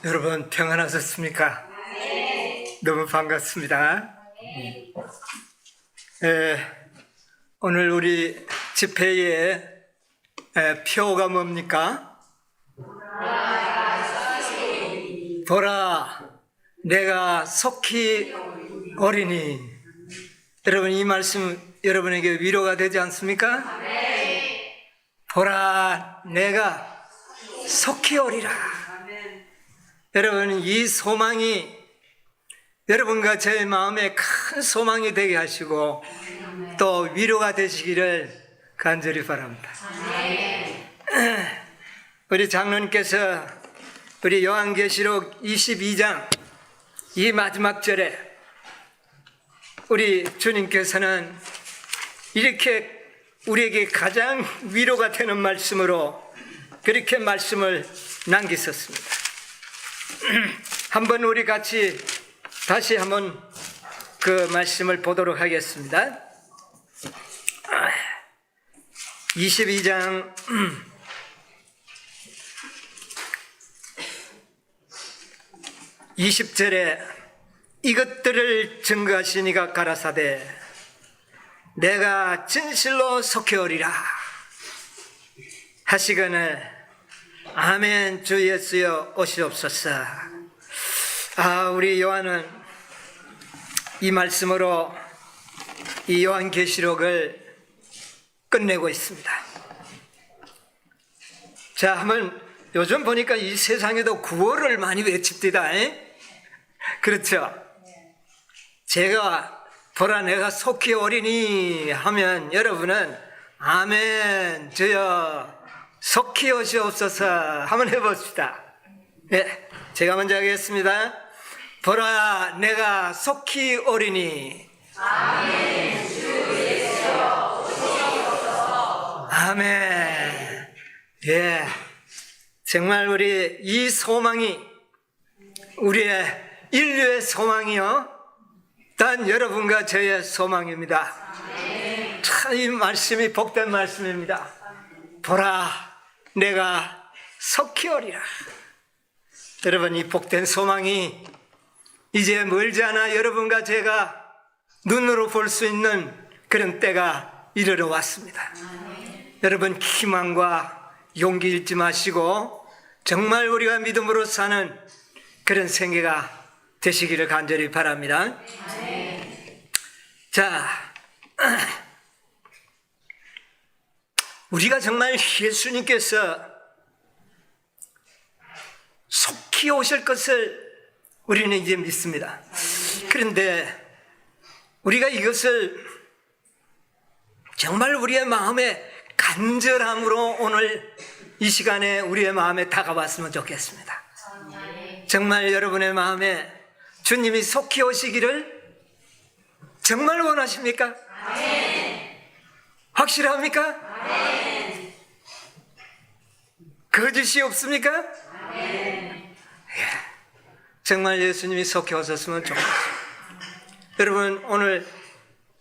여러분 평안하셨습니까? 네. 너무 반갑습니다. 오늘 우리 집회의 표가 뭡니까? 보라, 내가 속히 어리니. 여러분, 이 말씀 여러분에게 위로가 되지 않습니까? 보라, 내가 속히 어리라. 여러분, 이 소망이 여러분과 제 마음에 큰 소망이 되게 하시고 또 위로가 되시기를 간절히 바랍니다. 우리 장로님께서 우리 요한계시록 22장 이 마지막 절에 우리 주님께서는 이렇게 우리에게 가장 위로가 되는 말씀으로 그렇게 말씀을 남기셨습니다. 한번 우리 같이 다시 한번 그 말씀을 보도록 하겠습니다. 22장 20절에 이것들을 증거하시니가 가라사대 내가 진실로 속히 오리라 하시거늘 아멘. 주 예수여 오시옵소서. 우리 요한은 이 말씀으로 이 요한계시록을 끝내고 있습니다. 자, 한번 요즘 보니까 이 세상에도 구호를 많이 외칩니다. 그렇죠? 제가 보라 내가 속히 오리니 하면 여러분은 아멘 주여 속히 오시옵소서 한번 해봅시다. 네, 제가 먼저 하겠습니다. 보라 내가 속히 오리니 아멘 주 예수여 오시옵소서. 아멘. 예, 정말 우리 이 소망이 우리의 인류의 소망이요 단 여러분과 저의 소망입니다. 참 이 말씀이 복된 말씀입니다. 보라 내가 속히 오리라. 여러분, 이 복된 소망이 이제 멀지 않아 여러분과 제가 눈으로 볼 수 있는 그런 때가 이르러 왔습니다. 여러분, 희망과 용기 잃지 마시고 정말 우리가 믿음으로 사는 그런 생애가 되시기를 간절히 바랍니다. 자, 우리가 정말 예수님께서 속히 오실 것을 우리는 이제 믿습니다. 그런데 우리가 이것을 정말 우리의 마음에 간절함으로 오늘 이 시간에 우리의 마음에 다가왔으면 좋겠습니다. 정말 여러분의 마음에 주님이 속히 오시기를 정말 원하십니까? 확실합니까? 거짓이 없습니까? 정말 예수님이 속히 오셨으면 좋겠습니다. 여러분, 오늘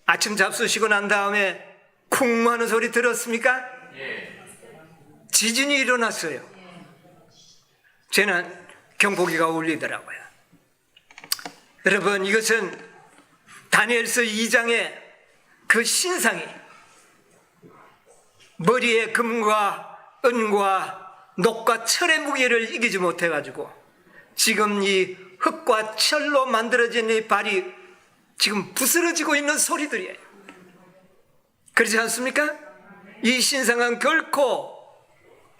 아침 잡수시고 난 다음에 쿵 하는 소리 들었습니까? 지진이 일어났어요. 저는 경보기가 울리더라고요. 여러분, 이것은 다니엘서 2장의 그 신상이 머리에 금과 은과 녹과 철의 무게를 이기지 못해가지고 지금 이 흙과 철로 만들어진 이 발이 지금 부스러지고 있는 소리들이에요. 그렇지 않습니까? 이 신상은 결코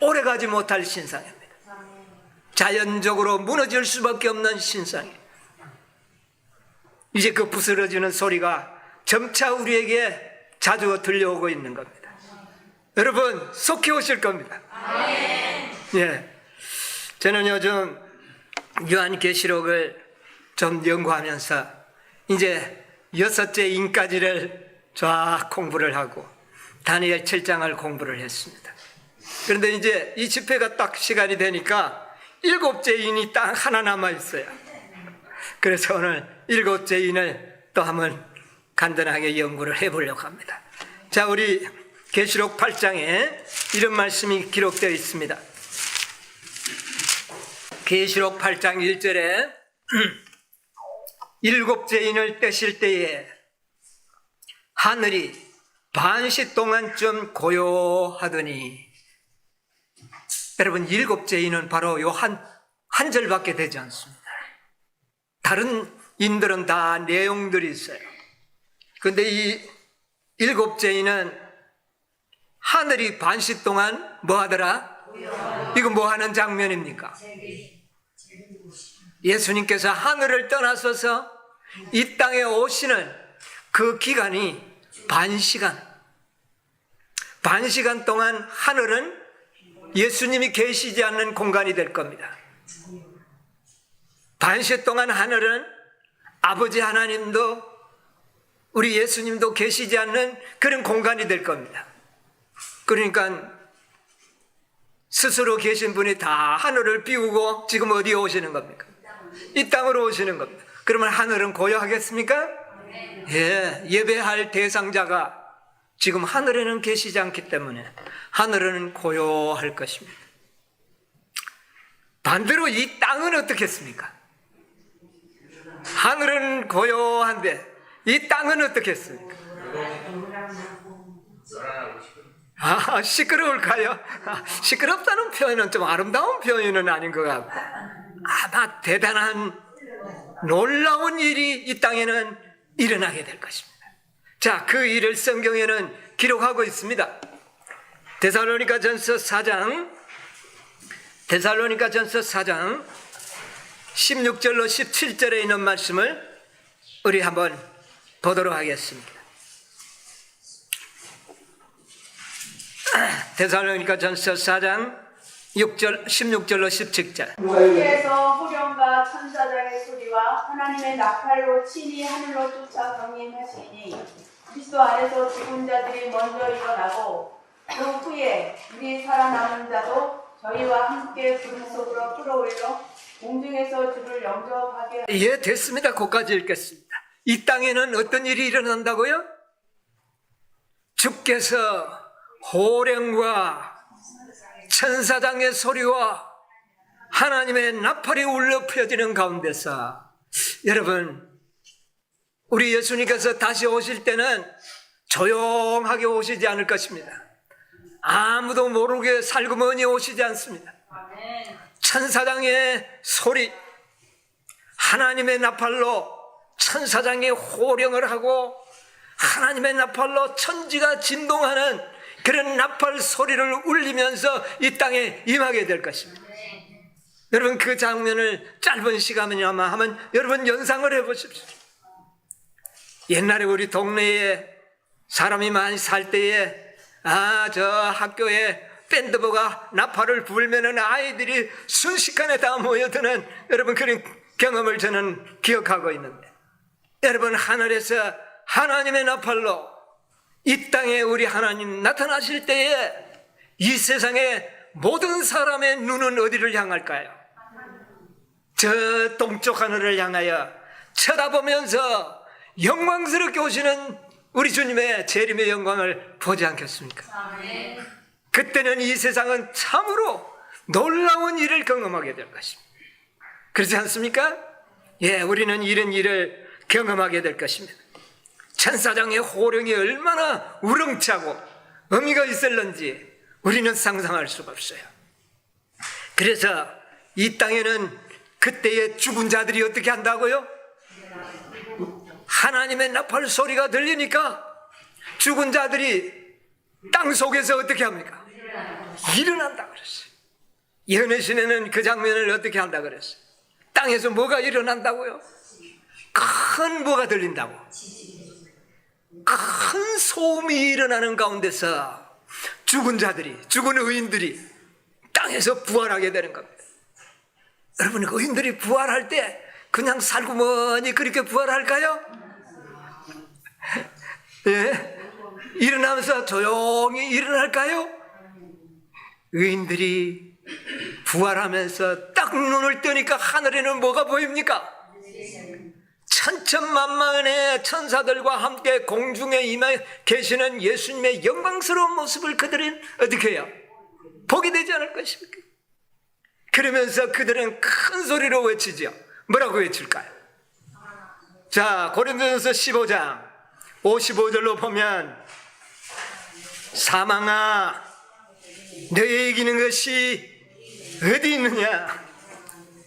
오래가지 못할 신상입니다. 자연적으로 무너질 수밖에 없는 신상이에요. 이제 그 부스러지는 소리가 점차 우리에게 자주 들려오고 있는 겁니다. 여러분, 속히 오실 겁니다. 예, 저는 요즘 요한계시록을 좀 연구하면서 이제 6째 인까지를 쫙 공부를 하고 다니엘 7장을 공부를 했습니다. 그런데 이제 이 집회가 딱 시간이 되니까 7째 인이 딱 하나 남아 있어요. 그래서 오늘 7째 인을 또 한번 간단하게 연구를 해보려고 합니다. 자, 우리 계시록 8장에 이런 말씀이 기록되어 있습니다. 계시록 8장 1절에 일곱 죄인을 떼실 때에 하늘이 반시 동안쯤 고요하더니, 여러분, 일곱 죄인은 바로 요 한 절밖에 되지 않습니다. 다른 인들은 다 내용들이 있어요. 그런데 이 일곱 죄인은 하늘이 반시 동안 뭐 하더라? 이거 뭐 하는 장면입니까? 예수님께서 하늘을 떠나서서 이 땅에 오시는 그 기간이 반시간 동안 하늘은 예수님이 계시지 않는 공간이 될 겁니다. 반시 동안 하늘은 아버지 하나님도 우리 예수님도 계시지 않는 그런 공간이 될 겁니다. 그러니까 스스로 계신 분이 다 하늘을 비우고 지금 어디에 오시는 겁니까? 이 땅으로 오시는 겁니다. 그러면 하늘은 고요하겠습니까? 예, 예배할 대상자가 지금 하늘에는 계시지 않기 때문에 하늘은 고요할 것입니다. 반대로 이 땅은 어떻겠습니까? 하늘은 고요한데 이 땅은 어떻겠습니까? 시끄러울까요? 시끄럽다는 표현은 좀 아름다운 표현은 아닌 것 같고, 아마 대단한 놀라운 일이 이 땅에는 일어나게 될 것입니다. 자, 그 일을 성경에는 기록하고 있습니다. 데살로니가전서 4장 16절로 17절에 있는 말씀을 우리 한번 보도록 하겠습니다. 데살로니가전서 4장 16절로 17절. 그에서 후령과 천사장의 소리와 하나님의 나팔로 친히 하늘로 쫓아 경림하시니 그리스도 안에서 죽은 자들이 먼저 일어나고 그 후에 우리 살아남은 자도 저희와 함께 구름 속으로 끌어올려 공중에서 주를 영접하게. 예, 됐습니다. 거기까지 읽겠습니다. 이 땅에는 어떤 일이 일어난다고요? 주께서 호령과 천사장의 소리와 하나님의 나팔이 울려 퍼지는 가운데서, 여러분, 우리 예수님께서 다시 오실 때는 조용하게 오시지 않을 것입니다. 아무도 모르게 살그머니 오시지 않습니다. 천사장의 소리, 하나님의 나팔로 천사장의 호령을 하고 하나님의 나팔로 천지가 진동하는 그런 나팔 소리를 울리면서 이 땅에 임하게 될 것입니다. 여러분, 그 장면을 짧은 시간이나마 하면 여러분 연상을 해보십시오. 옛날에 우리 동네에 사람이 많이 살 때에 저 학교에 밴드부가 나팔을 불면은 아이들이 순식간에 다 모여드는 여러분 그런 경험을 저는 기억하고 있는데, 여러분, 하늘에서 하나님의 나팔로 이 땅에 우리 하나님 나타나실 때에 이 세상의 모든 사람의 눈은 어디를 향할까요? 저 동쪽 하늘을 향하여 쳐다보면서 영광스럽게 오시는 우리 주님의 재림의 영광을 보지 않겠습니까? 그때는 이 세상은 참으로 놀라운 일을 경험하게 될 것입니다. 그렇지 않습니까? 예, 우리는 이런 일을 경험하게 될 것입니다. 천사장의 호령이 얼마나 우렁차고 의미가 있을는지 우리는 상상할 수가 없어요. 그래서 이 땅에는 그때의 죽은 자들이 어떻게 한다고요? 하나님의 나팔 소리가 들리니까 죽은 자들이 땅 속에서 어떻게 합니까? 일어난다 그랬어요. 예언의 그 장면을 어떻게 한다 그랬어요? 땅에서 뭐가 일어난다고요? 큰 뭐가 들린다고. 큰 소음이 일어나는 가운데서 죽은 자들이, 죽은 의인들이 땅에서 부활하게 되는 겁니다. 여러분, 의인들이 부활할 때 그냥 살구머니 그렇게 부활할까요? 예? 일어나면서 조용히 일어날까요? 의인들이 부활하면서 딱 눈을 뜨니까 하늘에는 뭐가 보입니까? 천천만만의 천사들과 함께 공중에 임해 계시는 예수님의 영광스러운 모습을 그들은 어떻게 해요? 보게 되지 않을 것입니까? 그러면서 그들은 큰 소리로 외치죠. 뭐라고 외칠까요? 자, 고린도전서 15장 55절로 보면 사망아 너의 이기는 것이 어디 있느냐?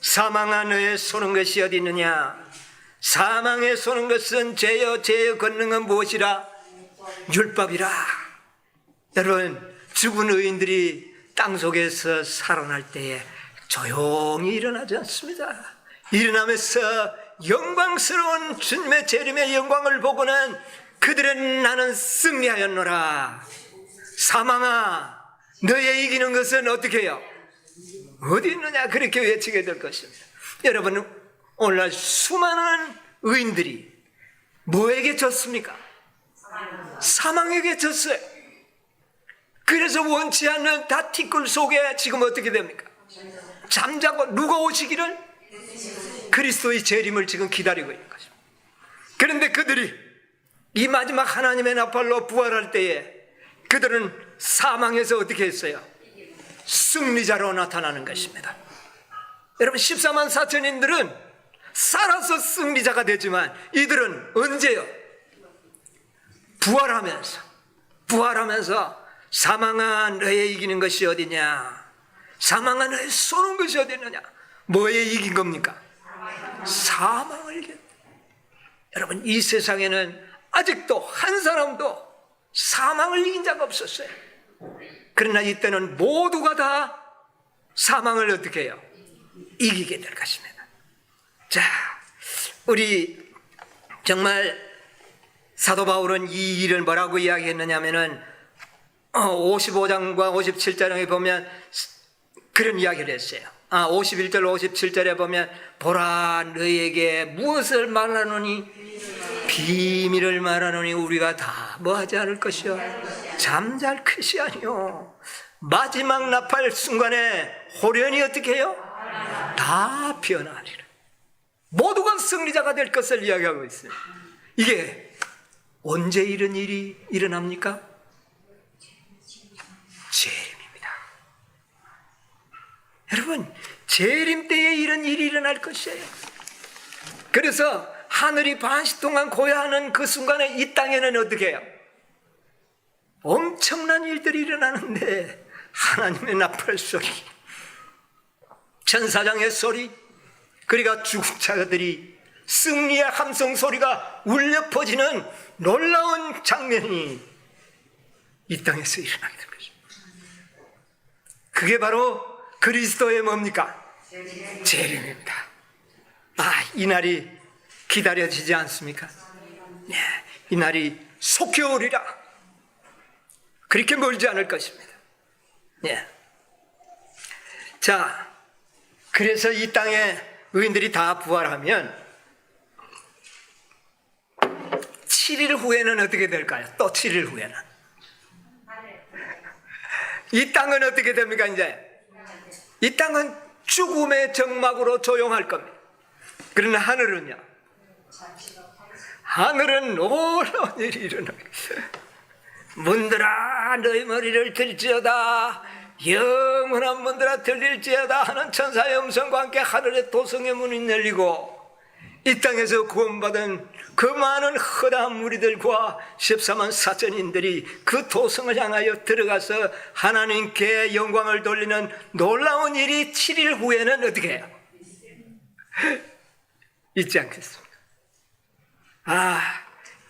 사망아 너의 쏘는 것이 어디 있느냐? 사망에 쏘는 것은 죄여 권능은 무엇이라? 율법이라. 여러분, 죽은 의인들이 땅속에서 살아날 때에 조용히 일어나지 않습니다. 일어나면서 영광스러운 주님의 재림의 영광을 보고는 그들은 나는 승리하였노라. 사망아 너의 이기는 것은 어떻게 해요? 어디 있느냐? 그렇게 외치게 될 것입니다. 여러분, 오늘날 수많은 의인들이 뭐에게 졌습니까? 사망에게 졌어요. 그래서 원치 않는 다티끌 속에 지금 어떻게 됩니까? 잠자고 누가 오시기를? 그리스도의 재림을 지금 기다리고 있는 것입니다. 그런데 그들이 이 마지막 하나님의 나팔로 부활할 때에 그들은 사망에서 어떻게 했어요? 승리자로 나타나는 것입니다. 여러분, 14만 4천인들은 살아서 승리자가 되지만 이들은 언제요? 부활하면서 사망아 너의 이기는 것이 어디냐? 사망아 너의 쏘는 것이 어디 있느냐? 뭐에 이긴 겁니까? 사망을 이겼다. 여러분, 이 세상에는 아직도 한 사람도 사망을 이긴 자가 없었어요. 그러나 이때는 모두가 다 사망을 어떻게 해요? 이기게 될 것입니다. 자, 우리 정말 사도 바울은 이 일을 뭐라고 이야기했느냐 하면은 55장과 57장에 보면 그런 이야기를 했어요. 51절 57절에 보면 보라 너희에게 무엇을 말하노니 비밀을 말하노니 우리가 다 뭐하지 않을 것이요 잠잘 것이 아니요 마지막 나팔 순간에 호련히 어떻게 해요? 다 피어나리라. 모두가 승리자가 될 것을 이야기하고 있어요. 이게 언제 이런 일이 일어납니까? 재림입니다. 여러분, 재림 때에 이런 일이 일어날 것이에요. 그래서 하늘이 반시 동안 고요하는 그 순간에 이 땅에는 어떻게 해요? 엄청난 일들이 일어나는데 하나님의 나팔 소리, 천사장의 소리, 그리고 죽은 자들이 승리의 함성 소리가 울려 퍼지는 놀라운 장면이 이 땅에서 일어나게 될 것입니다. 그게 바로 그리스도의 뭡니까? 재림입니다. 이 날이 기다려지지 않습니까? 네, 이 날이 속히 오리라. 그렇게 멀지 않을 것입니다. 네. 자, 그래서 이 땅에 의인들이 다 부활하면 7일 후에는 어떻게 될까요? 또 7일 후에는 이 땅은 어떻게 됩니까? 이제 이 땅은 죽음의 정막으로 조용할 겁니다. 그러나 하늘은요? 하늘은 놀라운 일이 일어나요. 문들아 너희 머리를 들지어다, 영원한 문들아 들릴지어다 하는 천사의 음성과 함께 하늘의 도성의 문이 열리고 이 땅에서 구원받은 그 많은 허다한 무리들과 14만 4천인들이 그 도성을 향하여 들어가서 하나님께 영광을 돌리는 놀라운 일이 7일 후에는 어떻게 해요? 있지 않겠습니까?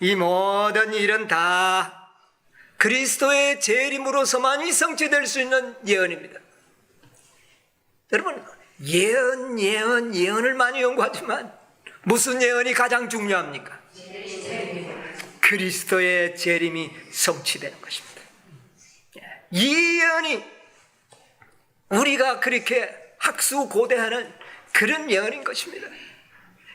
이 모든 일은 다 그리스도의 재림으로서만이 성취될 수 있는 예언입니다. 여러분, 예언을 많이 연구하지만 무슨 예언이 가장 중요합니까? 그리스도의 재림이 성취되는 것입니다. 이 예언이 우리가 그렇게 학수고대하는 그런 예언인 것입니다.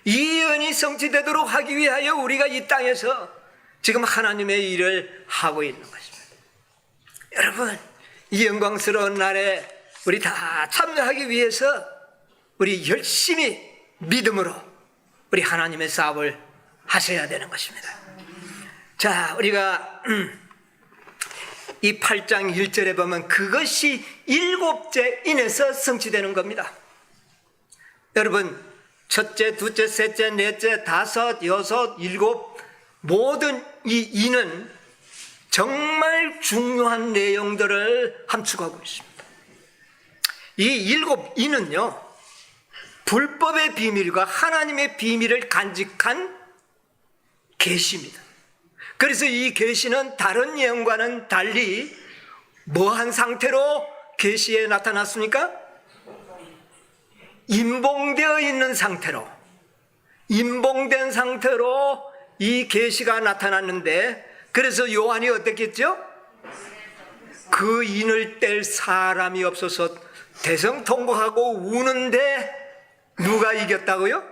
이 예언이 성취되도록 하기 위하여 우리가 이 땅에서 지금 하나님의 일을 하고 있는 것입니다. 여러분, 이 영광스러운 날에 우리 다 참여하기 위해서 우리 열심히 믿음으로 우리 하나님의 사업을 하셔야 되는 것입니다. 자, 우리가 이 8장 1절에 보면 그것이 7째 인에서 성취되는 겁니다. 여러분, 첫째, 둘째, 셋째, 넷째, 다섯, 여섯, 일곱, 모든 이 인은 정말 중요한 내용들을 함축하고 있습니다. 이 7인은요, 불법의 비밀과 하나님의 비밀을 간직한 계시입니다. 그래서 이 계시는 다른 내용과는 달리 뭐한 상태로 계시에 나타났습니까? 임봉되어 있는 상태로, 임봉된 상태로 이 계시가 나타났는데, 그래서 요한이 어땠겠죠? 그 인을 뗄 사람이 없어서 대성통곡하고 우는데 누가 이겼다고요?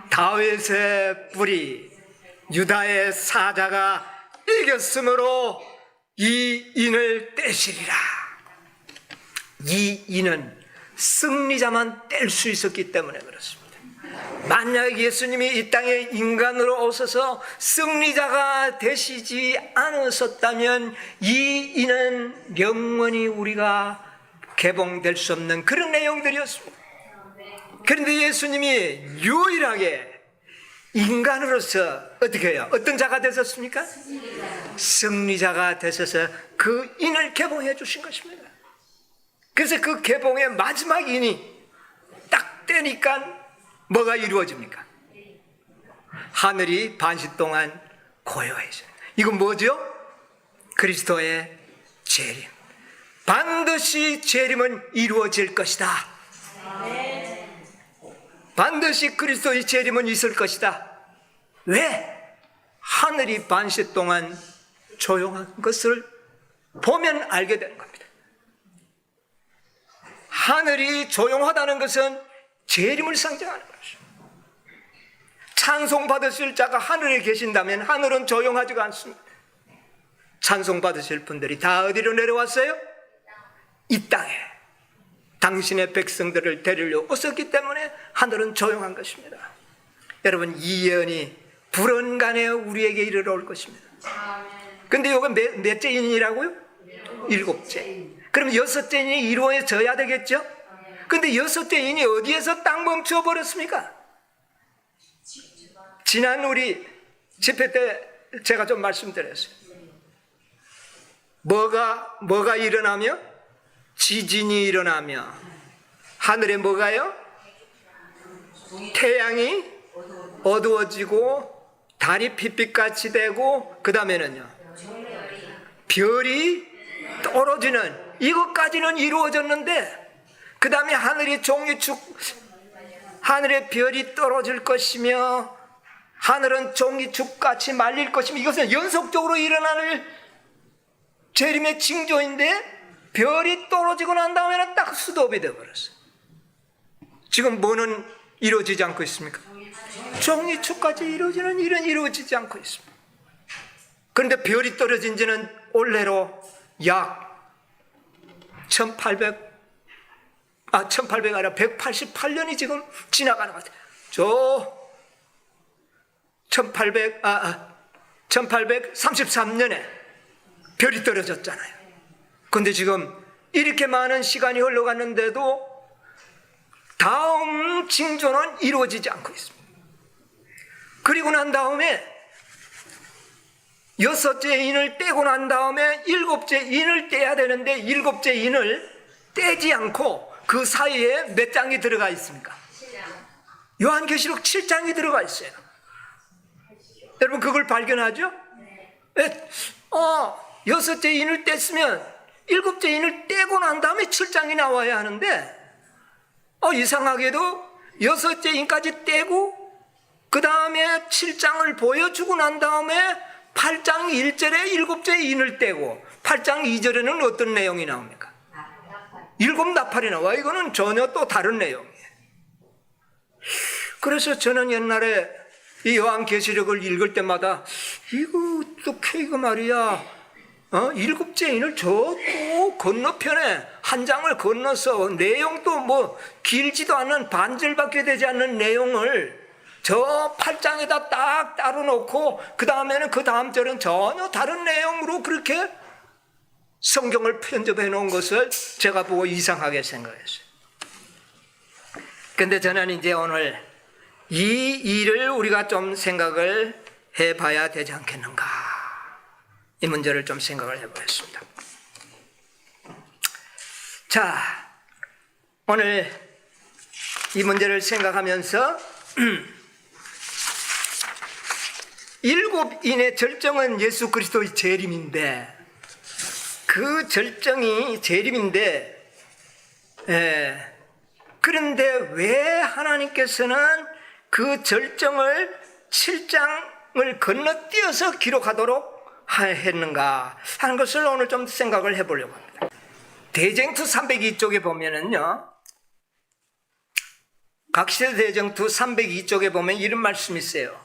다윗의 뿌리, 유다의 사자가 이겼으므로 이 인을 떼시리라. 이 인은 승리자만 뗄 수 있었기 때문에 그렇습니다. 만약 예수님이 이 땅에 인간으로 오셔서 승리자가 되시지 않으셨다면 이 인은 영원히 우리가 개봉될 수 없는 그런 내용들이었습니다. 그런데 예수님이 유일하게 인간으로서 어떻게 해요? 어떤 자가 되셨습니까? 승리자가 되셔서 그 인을 개봉해 주신 것입니다. 그래서 그 개봉의 마지막 인이 딱 되니까 뭐가 이루어집니까? 하늘이 반시 동안 고요해져요. 이건 뭐죠? 그리스도의 재림. 반드시 재림은 이루어질 것이다. 반드시 그리스도의 재림은 있을 것이다. 왜? 하늘이 반시 동안 조용한 것을 보면 알게 되는 겁니다. 하늘이 조용하다는 것은 재림을 상징하는 것이죠. 찬송 받으실 자가 하늘에 계신다면 하늘은 조용하지가 않습니다. 찬송 받으실 분들이 다 어디로 내려왔어요? 이 땅에 당신의 백성들을 데리러 오셨기 때문에 하늘은 조용한 것입니다. 여러분, 이 예언이 불언간에 우리에게 이르러 올 것입니다. 근데 이거 몇째 인이라고요? 7째. 그럼 6째 인이 이루어져야 되겠죠? 근데 6째 인이 어디에서 딱 멈춰 버렸습니까? 지난 우리 집회 때 제가 좀 말씀드렸어요. 뭐가 일어나며? 지진이 일어나며 하늘에 뭐가요? 태양이 어두워지고 달이 핏빛같이 되고 그 다음에는요, 별이 떨어지는, 이것까지는 이루어졌는데 그 다음에 하늘에 별이 떨어질 것이며 하늘은 종이축같이 말릴 것이며, 이것은 연속적으로 일어나는 재림의 징조인데 별이 떨어지고 난 다음에는 딱 스톱이 되어버렸어요. 지금 뭐는 이루어지지 않고 있습니까? 종이축까지 이루어지는 일은 이루어지지 않고 있습니다. 그런데 별이 떨어진 지는 올해로 약 1800 아니라 188년이 지금 지나가는 것 같아요. 1833년에 별이 떨어졌잖아요. 그런데 지금 이렇게 많은 시간이 흘러갔는데도 다음 징조는 이루어지지 않고 있습니다. 그리고 난 다음에 6째 인을 떼고 난 다음에 7째 인을 떼야 되는데 7째 인을 떼지 않고 그 사이에 몇 장이 들어가 있습니까? 요한계시록 7장이 들어가 있어요. 여러분 그걸 발견하죠? 6째 인을 뗐으면 7째 인을 떼고 난 다음에 7장이 나와야 하는데 이상하게도 6째 인까지 떼고 그 다음에 7장을 보여주고 난 다음에 8장 1절에 7째 인을 떼고 8장 2절에는 어떤 내용이 나옵니까? 7 나팔이 나와. 이거는 전혀 또 다른 내용이에요. 그래서 저는 옛날에 이 요한계시록을 읽을 때마다 이거 말이야, 7째 인을 저 또 건너편에 한 장을 건너서 내용도 뭐 길지도 않은 반절밖에 되지 않는 내용을 저 8장에다 딱 따로 놓고 그 다음에는 그 다음 절은 전혀 다른 내용으로 그렇게 성경을 편집해 놓은 것을 제가 보고 이상하게 생각했어요. 근데 저는 이제 오늘 이 일을 우리가 좀 생각을 해봐야 되지 않겠는가, 이 문제를 좀 생각을 해보겠습니다. 자, 오늘 이 문제를 생각하면서 일곱인의 절정은 예수 그리스도의 재림인데, 그 절정이 재림인데, 그런데 왜 하나님께서는 그 절정을 7장을 건너뛰어서 기록하도록 했는가 하는 것을 오늘 좀 생각을 해보려고 합니다. 대쟁투 302쪽에 보면은요, 각시대 대쟁투 302쪽에 보면 이런 말씀이 있어요.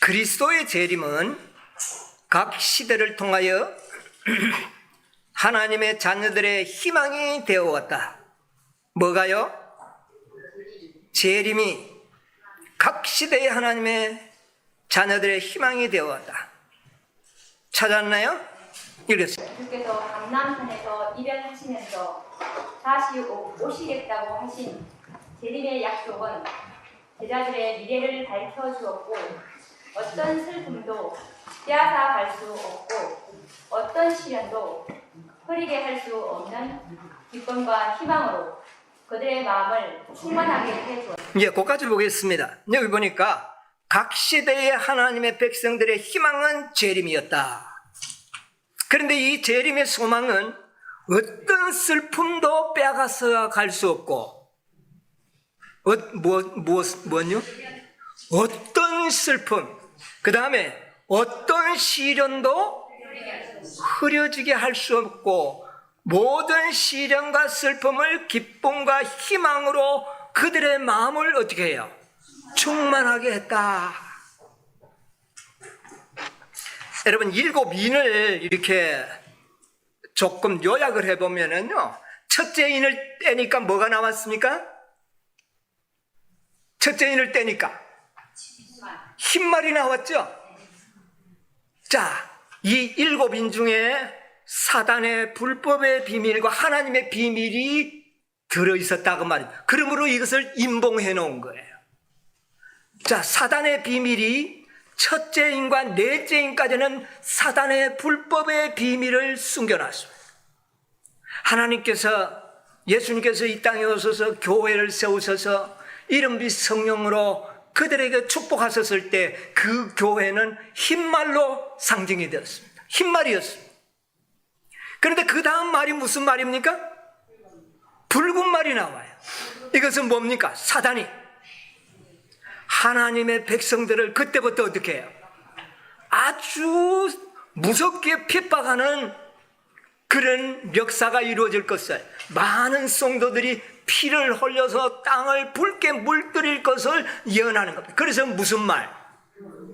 그리스도의 재림은 각 시대를 통하여 하나님의 자녀들의 희망이 되어 왔다. 뭐가요? 재림이 각 시대의 하나님의 자녀들의 희망이 되어 왔다. 찾았나요? 읽었어요. 주께서 감람산에서 이별하시면서 다시 오시겠다고 하신 재림의 약속은 제자들의 미래를 밝혀주었고, 어떤 슬픔도 빼앗아 갈 수 없고 어떤 시련도 흐리게 할 수 없는 기쁨과 희망으로 그들의 마음을 충만하게 해주었습니다. 이제 거기까지 보겠습니다. 여기 보니까 각 시대의 하나님의 백성들의 희망은 재림이었다. 그런데 이 재림의 소망은 어떤 슬픔도 빼앗아 갈 수 없고, 뭐요? 어떤 슬픔, 그 다음에 어떤 시련도 흐려지게 할 수 없고, 모든 시련과 슬픔을 기쁨과 희망으로 그들의 마음을 어떻게 해요? 충만하게 했다. 여러분, 일곱인을 이렇게 조금 요약을 해보면은요, 첫째 인을 떼니까 뭐가 나왔습니까? 첫째 인을 떼니까 흰말이 나왔죠? 자, 이 일곱인 중에 사단의 불법의 비밀과 하나님의 비밀이 들어있었다고 말입니다. 그러므로 이것을 인봉해 놓은 거예요. 자, 사단의 비밀이 첫째 인과 넷째 인까지는 사단의 불법의 비밀을 숨겨놨습니다. 하나님께서, 예수님께서 이 땅에 오셔서 교회를 세우셔서 이름비 성령으로 그들에게 축복하셨을 때 그 교회는 흰말로 상징이 되었습니다. 흰말이었습니다. 그런데 그 다음 말이 무슨 말입니까? 붉은 말이 나와요. 이것은 뭡니까? 사단이 하나님의 백성들을 그때부터 어떻게 해요? 아주 무섭게 핍박하는 그런 역사가 이루어질 것을, 많은 성도들이 피를 흘려서 땅을 붉게 물들일 것을 예언하는 겁니다. 그래서 무슨 말?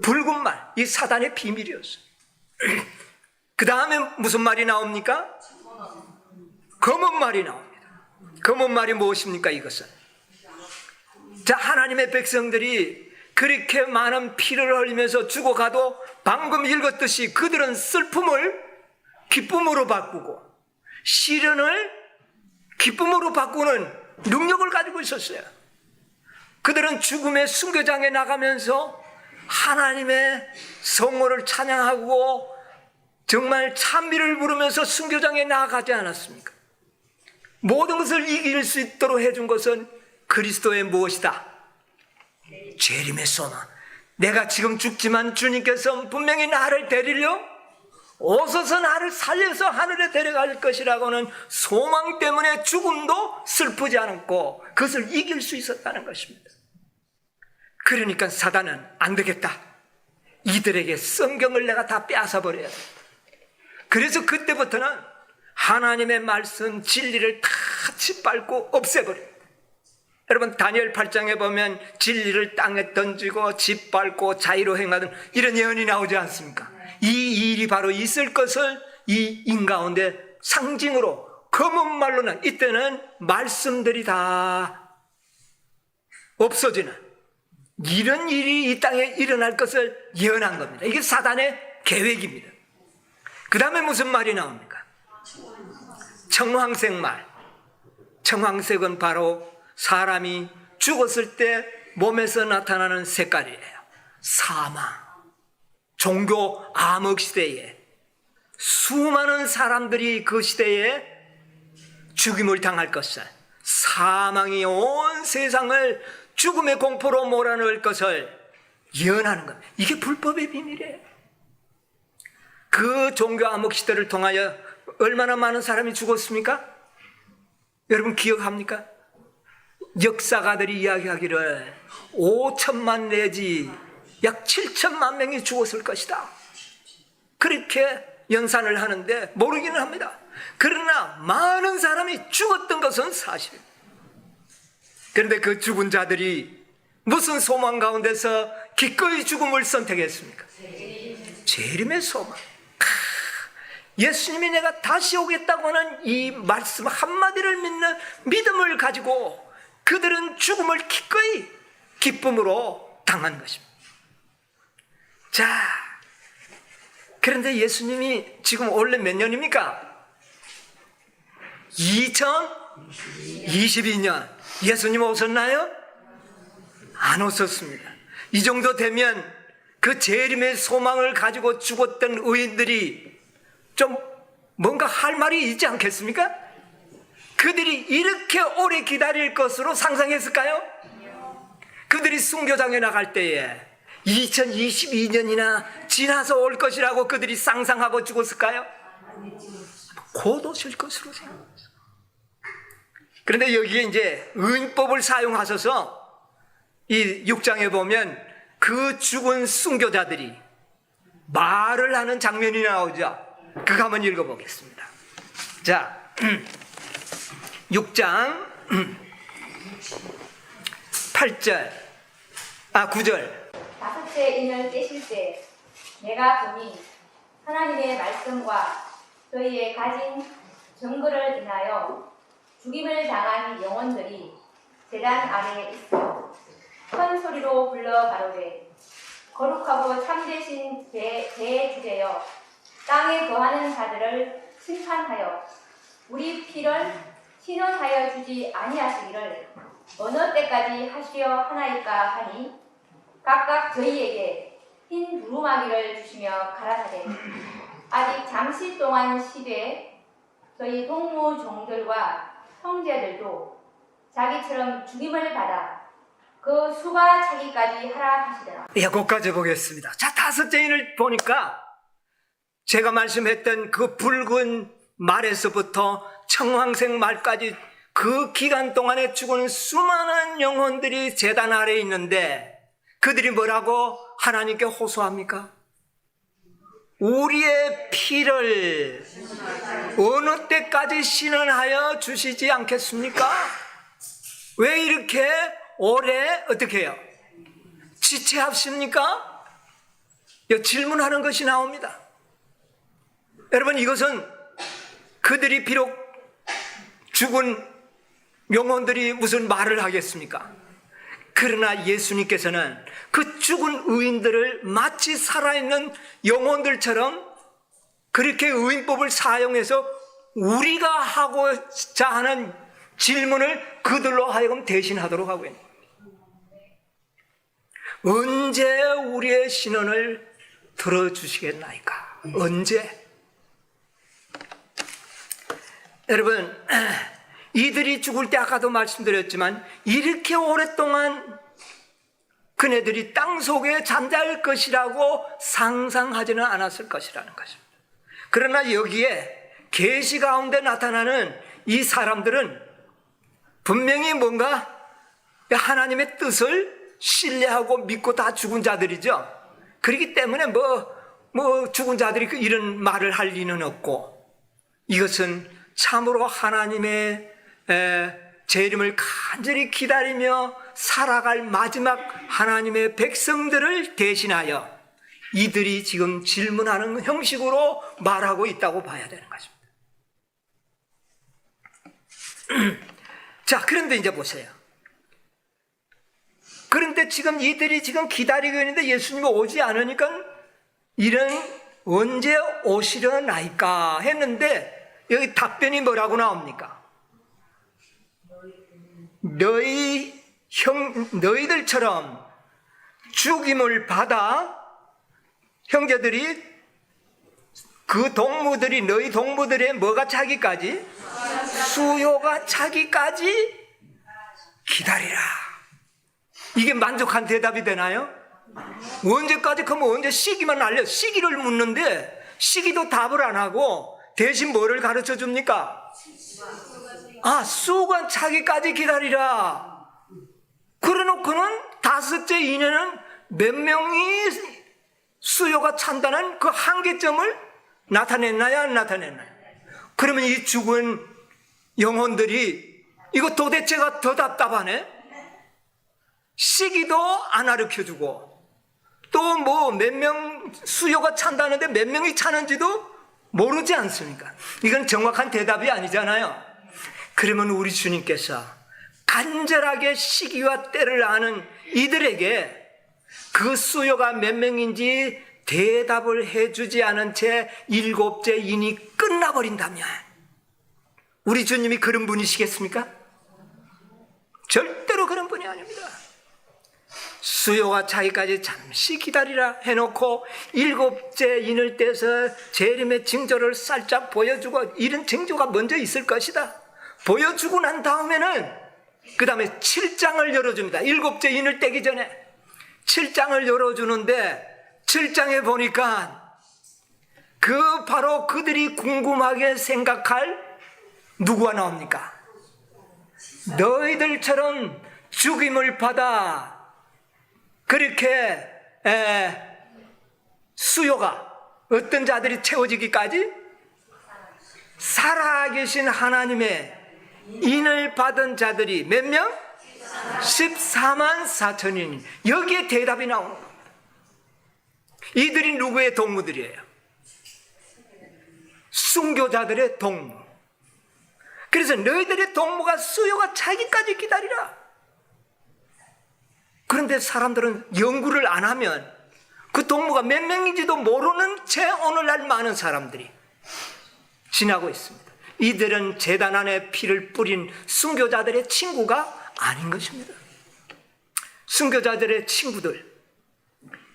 붉은 말. 이 사단의 비밀이었어요. 그 다음에 무슨 말이 나옵니까? 검은 말이 나옵니다. 검은 말이 무엇입니까? 이것은, 자, 하나님의 백성들이 그렇게 많은 피를 흘리면서 죽어가도 방금 읽었듯이 그들은 슬픔을 기쁨으로 바꾸고 시련을 기쁨으로 바꾸는 능력을 가지고 있었어요. 그들은 죽음의 순교장에 나가면서 하나님의 성호를 찬양하고 정말 찬미를 부르면서 순교장에 나아가지 않았습니까? 모든 것을 이길 수 있도록 해준 것은 그리스도의 무엇이다? 재림의 소망. 내가 지금 죽지만 주님께서 분명히 나를 데리려 오셔서 나를 살려서 하늘에 데려갈 것이라고는 소망 때문에 죽음도 슬프지 않았고 그것을 이길 수 있었다는 것입니다. 그러니까 사단은 안 되겠다, 이들에게 성경을 내가 다 빼앗아 버려야 돼. 그래서 그때부터는 하나님의 말씀 진리를 다 짓밟고 없애버려요. 여러분, 다니엘 8장에 보면 진리를 땅에 던지고 짓밟고 자유로 행하던 이런 예언이 나오지 않습니까? 이 일이 바로 있을 것을 이 인 가운데 상징으로 검은 말로는, 이때는 말씀들이 다 없어지는 이런 일이 이 땅에 일어날 것을 예언한 겁니다. 이게 사단의 계획입니다. 그 다음에 무슨 말이 나옵니까? 청황색 말. 청황색은 바로 사람이 죽었을 때 몸에서 나타나는 색깔이에요. 사망. 종교 암흑 시대에 수많은 사람들이 그 시대에 죽임을 당할 것을, 사망이 온 세상을 죽음의 공포로 몰아넣을 것을 예언하는 것. 이게 불법의 비밀이에요. 그 종교 암흑 시대를 통하여 얼마나 많은 사람이 죽었습니까? 여러분 기억합니까? 역사가들이 이야기하기를 5천만 내지 약 7천만 명이 죽었을 것이다. 그렇게 연산을 하는데 모르기는 합니다. 그러나 많은 사람이 죽었던 것은 사실입니다. 그런데 그 죽은 자들이 무슨 소망 가운데서 기꺼이 죽음을 선택했습니까? 재림의 소망. 예수님이 내가 다시 오겠다고 하는 이 말씀 한마디를 믿는 믿음을 가지고 그들은 죽음을 기꺼이 기쁨으로 당한 것입니다. 자, 그런데 예수님이 지금 원래 몇 년입니까? 2022년. 예수님 오셨나요? 안 오셨습니다. 이 정도 되면 그 재림의 소망을 가지고 죽었던 의인들이 좀 뭔가 할 말이 있지 않겠습니까? 그들이 이렇게 오래 기다릴 것으로 상상했을까요? 그들이 순교장에 나갈 때에 2022년이나 지나서 올 것이라고 그들이 상상하고 죽었을까요? 곧 오실 것으로 생각했어요. 그런데 여기에 이제 의인법을 사용하셔서 이 6장에 보면 그 죽은 순교자들이 말을 하는 장면이 나오죠. 그거 한번 읽어보겠습니다. 자, 6장 9절. 다섯째 인을 떼실 때 내가 보니 하나님의 말씀과 저희의 가진 증거를 인하여 죽임을 당한 영혼들이 제단 아래에 있어 큰 소리로 불러 가로되 거룩하고 참되신 대주제여 땅에 거하는 자들을 심판하여 우리 피를 신원하여 주지 아니하시기를 어느 때까지 하시려 하나이까 하니 각각 저희에게 흰 두루마기를 주시며 가라사대 아직 잠시 동안 쉬되 저희 동무 종들과 형제들도 자기처럼 죽임을 받아 그 수가 차기까지 하라 하시더라. 예, 거기까지 보겠습니다. 자, 다섯째 인을 보니까 제가 말씀했던 그 붉은 말에서부터 청황색 말까지 그 기간 동안에 죽은 수많은 영혼들이 제단 아래에 있는데 그들이 뭐라고 하나님께 호소합니까? 우리의 피를 어느 때까지 신원하여 주시지 않겠습니까? 왜 이렇게 오래 어떻게 해요? 지체하십니까? 질문하는 것이 나옵니다. 여러분, 이것은 그들이 비록 죽은 영혼들이 무슨 말을 하겠습니까? 그러나 예수님께서는 그 죽은 의인들을 마치 살아있는 영혼들처럼 그렇게 의인법을 사용해서 우리가 하고자 하는 질문을 그들로 하여금 대신하도록 하고 있는 거예요. 언제 우리의 신원을 들어주시겠나이까? 언제? 여러분, 이들이 죽을 때 아까도 말씀드렸지만 이렇게 오랫동안 그네들이 땅 속에 잠잘 것이라고 상상하지는 않았을 것이라는 것입니다. 그러나 여기에 계시 가운데 나타나는 이 사람들은 분명히 뭔가 하나님의 뜻을 신뢰하고 믿고 다 죽은 자들이죠. 그렇기 때문에 죽은 자들이 이런 말을 할 리는 없고, 이것은 참으로 하나님의 재림을 간절히 기다리며 살아갈 마지막 하나님의 백성들을 대신하여 이들이 지금 질문하는 형식으로 말하고 있다고 봐야 되는 것입니다. 자, 그런데 이제 보세요. 그런데 지금 이들이 지금 기다리고 있는데 예수님이 오지 않으니까 이런 언제 오시려나이까 했는데 여기 답변이 뭐라고 나옵니까? 너희들처럼 죽임을 받아 형제들이 그 동무들이 너희 동무들의 뭐가 차기까지? 수요가 차기까지 기다리라. 이게 만족한 대답이 되나요? 언제까지 그러면 언제 시기만 알려 시기를 묻는데 시기도 답을 안 하고 대신 뭐를 가르쳐 줍니까? 수가 차기까지 기다리라. 그래놓고는 다섯째 이내는 몇 명이 수요가 찬다는 그 한계점을 나타냈나요? 안 나타냈나요? 그러면 이 죽은 영혼들이 이거 도대체가 더 답답하네. 시기도 안 가르쳐주고 또 뭐 몇 명 수요가 찬다는데 몇 명이 차는지도 모르지 않습니까? 이건 정확한 대답이 아니잖아요. 그러면 우리 주님께서 간절하게 시기와 때를 아는 이들에게 그 수요가 몇 명인지 대답을 해주지 않은 채 일곱째 인이 끝나버린다면 우리 주님이 그런 분이시겠습니까? 절대로 그런 분이 아닙니다. 수요가 차기까지 잠시 기다리라 해놓고 일곱째 인을 떼서 재림의 징조를 살짝 보여주고 이런 징조가 먼저 있을 것이다 보여주고 난 다음에는 그 다음에 7장을 열어줍니다. 일곱째 인을 떼기 전에 7장을 열어주는데 7장에 보니까 그 바로 그들이 궁금하게 생각할 누구가 나옵니까? 너희들처럼 죽임을 받아 그렇게 수요가 어떤 자들이 채워지기까지 살아계신 하나님의 인을 받은 자들이 몇 명? 14만 4천인. 여기에 대답이 나오는 겁니다. 이들이 누구의 동무들이에요? 순교자들의 동무. 그래서 너희들의 동무가 수요가 차기까지 기다리라. 그런데 사람들은 연구를 안 하면 그 동무가 몇 명인지도 모르는 채 오늘날 많은 사람들이 지나고 있습니다. 이들은 제단 안에 피를 뿌린 순교자들의 친구가 아닌 것입니다. 순교자들의 친구들,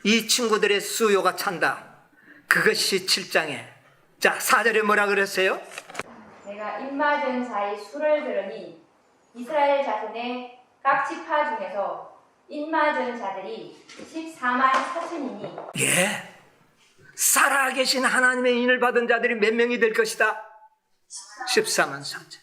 이 친구들의 수요가 찬다. 그것이 7장에 자 4절에 뭐라 그랬어요? 내가 입맞은 자의 수를 들으니 이스라엘 자손의 각 지파 중에서 입맞은 자들이 14만 4천이니 예, 살아계신 하나님의 인을 받은 자들이 몇 명이 될 것이다? 14만 4천.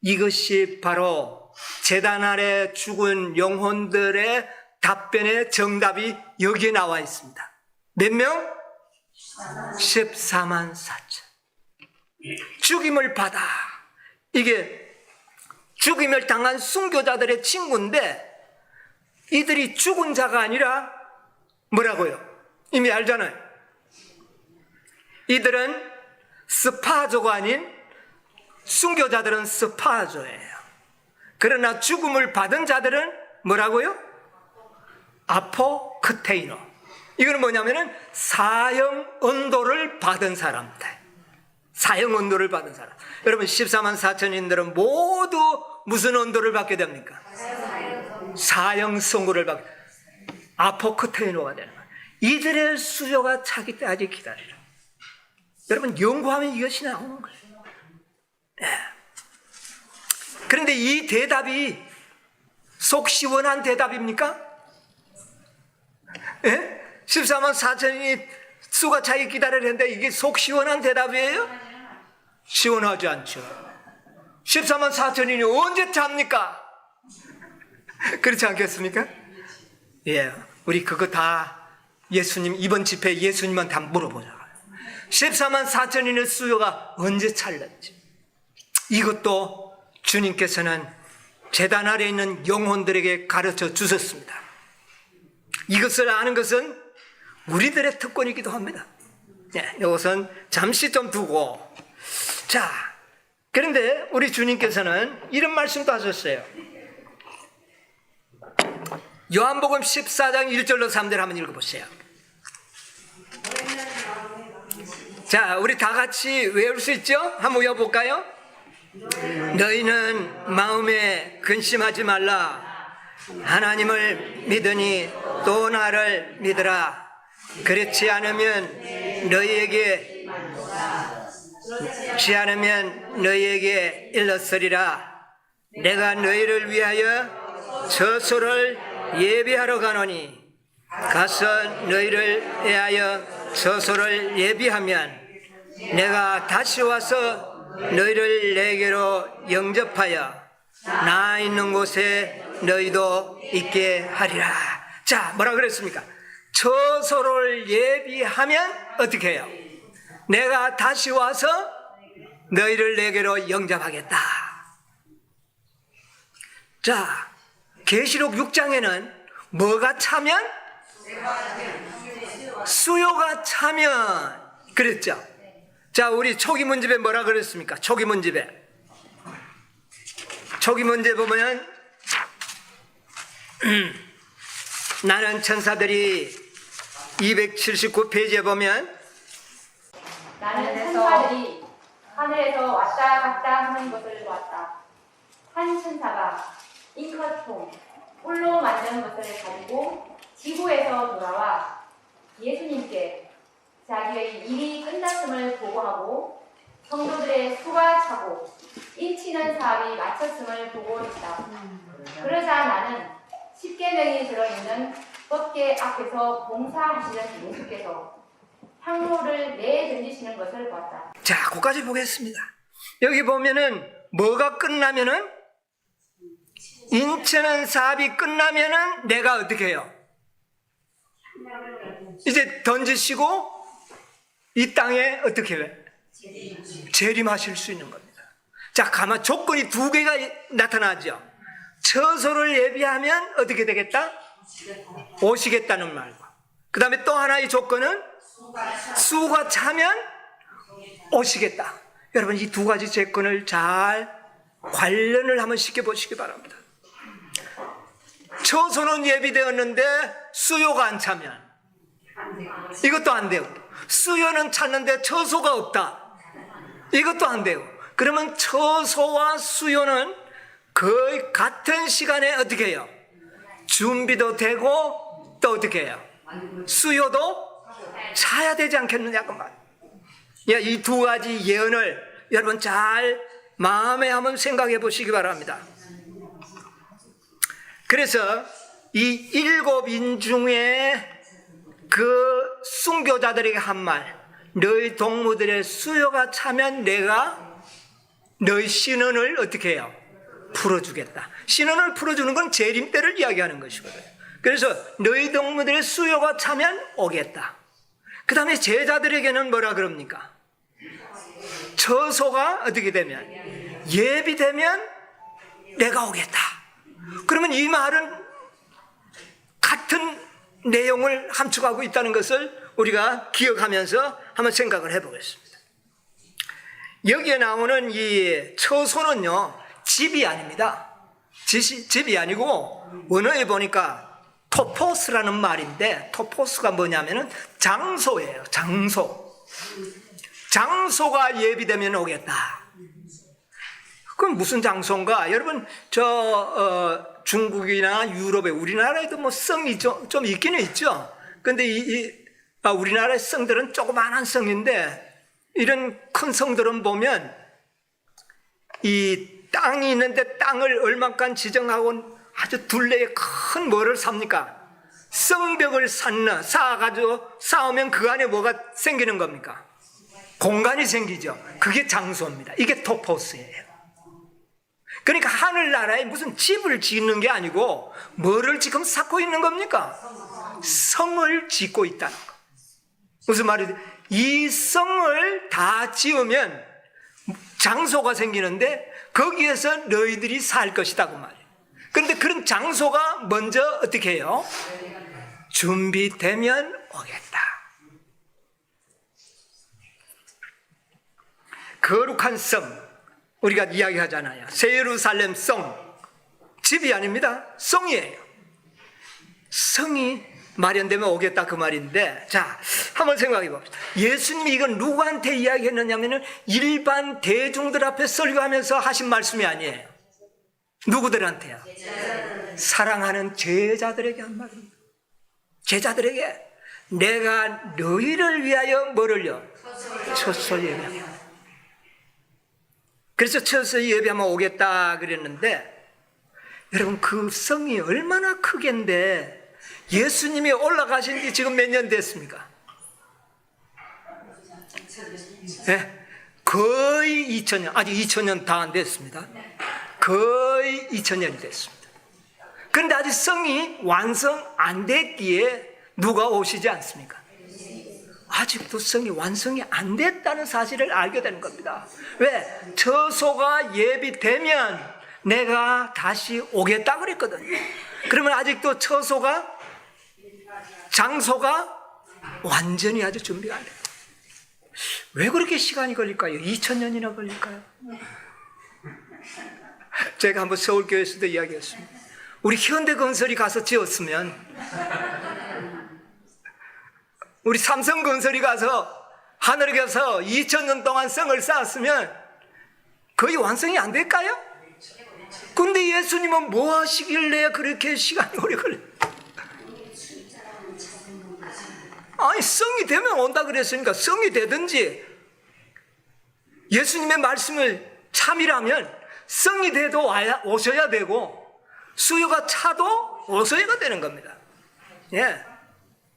이것이 바로 제단 아래 죽은 영혼들의 답변의 정답이 여기에 나와 있습니다. 몇 명? 14만 4천. 죽임을 받아. 이게 죽임을 당한 순교자들의 친구인데 이들이 죽은 자가 아니라 뭐라고요? 이미 알잖아요. 이들은 스파조가 아닌 순교자들은 스파조예요. 그러나 죽음을 받은 자들은 뭐라고요? 아포크테이노. 이거는 뭐냐면은 사형 언도를 받은 사람들. 사형 언도를 받은 사람. 여러분 14만 4천인들은 모두 무슨 언도를 받게 됩니까? 사형 선고를 받게. 아포크테이노가 되는 거예요. 이들의 수요가 차기 때까지 기다리라. 여러분 연구하면 이것이 나오는 거예요. 네. 그런데 이 대답이 속 시원한 대답입니까? 예? 14만 4천이 수가 차기 기다리는데 이게 속 시원한 대답이에요? 시원하지 않죠. 14만 4천인이 언제 찹니까? 그렇지 않겠습니까? 예, 우리 그거 다 예수님 이번 집회 예수님한테 한번 물어보자고요. 14만 4천인의 수요가 언제 찰는지. 이것도 주님께서는 제단 아래 있는 영혼들에게 가르쳐 주셨습니다. 이것을 아는 것은 우리들의 특권이기도 합니다. 네, 이것은 잠시 좀 두고. 자, 그런데 우리 주님께서는 이런 말씀도 하셨어요. 요한복음 14장 1절로 3절 한번 읽어보세요. 자, 우리 다 같이 외울 수 있죠? 한번 외워볼까요? 너희는 마음에 근심하지 말라. 하나님을 믿으니 또 나를 믿으라. 그렇지 않으면 너희에게 일렀으리라. 내가 너희를 위하여 저소를 예비하러 가노니 가서 너희를 위하여 저소를 예비하면 내가 다시 와서 너희를 내게로 영접하여 나 있는 곳에 너희도 있게 하리라. 자, 뭐라 그랬습니까? 저소를 예비하면 어떻게 해요? 내가 다시 와서 너희를 내게로 영접하겠다. 자, 계시록 6장에는 뭐가 차면? 수요가 차면 그랬죠. 자, 우리 초기 문집에 뭐라 그랬습니까? 초기 문집에 보면 나는 천사들이 279페이지에 보면 나는 천사들이 하늘에서 왔다 갔다 하는 것을 보았다. 한 천사가 잉커통, 꿀로 만든 것을 가지고 지구에서 돌아와 예수님께 자기의 일이 끝났음을 보고하고 성도들의 수가 차고 인치는 사업이 마쳤음을 보고 있다. 그러자 나는 십계명이 들어있는 법궤 앞에서 봉사하시는 예수께서 향로를 내던지시는 것을 보았다. 자, 거기까지 보겠습니다. 여기 보면은 뭐가 끝나면은 인체는 사업이 끝나면은 내가 어떻게 해요? 이제 던지시고 이 땅에 어떻게 해? 재림하실 수 있는 겁니다. 자, 가만 조건이 두 개가 나타나죠. 처소를 예비하면 어떻게 되겠다? 오시겠다는 말과 그 다음에 또 하나의 조건은 수가 차면 오시겠다. 여러분, 이 두 가지 조건을 잘 관련을 한번 시켜보시기 바랍니다. 처소는 예비되었는데 수요가 안 차면 이것도 안 돼요. 수요는 찼는데 처소가 없다. 이것도 안 돼요. 그러면 처소와 수요는 거의 같은 시간에 어떻게 해요? 준비도 되고 또 어떻게 해요? 수요도 차야 되지 않겠느냐 그 말. 이 두 가지 예언을 여러분 잘 마음에 한번 생각해 보시기 바랍니다. 그래서 이 7인 중에 그 순교자들에게 한 말, 너희 동무들의 수요가 차면 내가 너희 신원을 어떻게 해요? 풀어주겠다. 신원을 풀어주는 건 재림 때를 이야기하는 것이거든요. 그래서 너희 동무들의 수요가 차면 오겠다. 그 다음에 제자들에게는 뭐라 그럽니까? 처소가 어떻게 되면 예비되면 내가 오겠다. 그러면 이 말은 같은 내용을 함축하고 있다는 것을 우리가 기억하면서 한번 생각을 해보겠습니다. 여기에 나오는 이 처소는요, 집이 아닙니다. 집이 아니고 원어에 보니까 토포스라는 말인데, 토포스가 뭐냐면은 장소예요. 장소가 예비되면 오겠다. 그럼 무슨 장소인가? 여러분, 중국이나 유럽에, 우리나라에도 뭐 성이 좀 있기는 있죠. 근데 우리나라의 성들은 조그마한 성인데, 이런 큰 성들은 보면 이 땅이 있는데 땅을 얼마간 지정하고 아주 둘레에 큰 뭐를 삽니까? 성벽을 쌓아가지고 쌓으면 그 안에 뭐가 생기는 겁니까? 공간이 생기죠. 그게 장소입니다. 이게 토포스예요. 그러니까 하늘나라에 무슨 집을 짓는 게 아니고 뭐를 지금 쌓고 있는 겁니까? 성을 짓고 있다는 거. 무슨 말이지? 이 성을 다 지으면 장소가 생기는데 거기에서 너희들이 살 것이다 그 말이에요. 그런데 그런 장소가 먼저 어떻게 해요? 준비되면 오겠다. 거룩한 성, 우리가 이야기하잖아요. 새 예루살렘 성, 집이 아닙니다. 성이에요. 성이 마련되면 오겠다 그 말인데, 자, 한번 생각해 봅시다. 예수님이 이건 누구한테 이야기했느냐면은 일반 대중들 앞에 설교하면서 하신 말씀이 아니에요. 누구들한테요? 사랑하는 제자들에게 한 말입니다. 제자들에게 내가 너희를 위하여 뭐를요? 첫서 예배하며. 그래서 첫서 예배하면 오겠다 그랬는데, 여러분 그 성이 얼마나 크겠는데 예수님이 올라가신 지 지금 몇 년 됐습니까? 네, 거의 2000년, 아직 2000년 다 안 됐습니다. 거의 2000년이 됐습니다. 그런데 아직 성이 완성 안 됐기에 누가 오시지 않습니까? 아직도 성이 완성이 안 됐다는 사실을 알게 되는 겁니다. 왜? 처소가 예비되면 내가 다시 오겠다 그랬거든요. 그러면 아직도 처소가, 장소가 완전히 아직 준비가 안 돼요. 왜 그렇게 시간이 걸릴까요? 2000년이나 걸릴까요? 제가 한번 서울교회에서도 이야기했습니다. 우리 현대건설이 가서 지었으면, 우리 삼성건설이 가서 하늘에 가서 2000년 동안 성을 쌓았으면 거의 완성이 안 될까요? 근데 예수님은 뭐 하시길래 그렇게 시간이 오래 걸려요? 아니, 성이 되면 온다 그랬으니까 성이 되든지, 예수님의 말씀을 참이라면 성이 돼도 오셔야 되고 수요가 차도 오셔야 되는 겁니다. 예,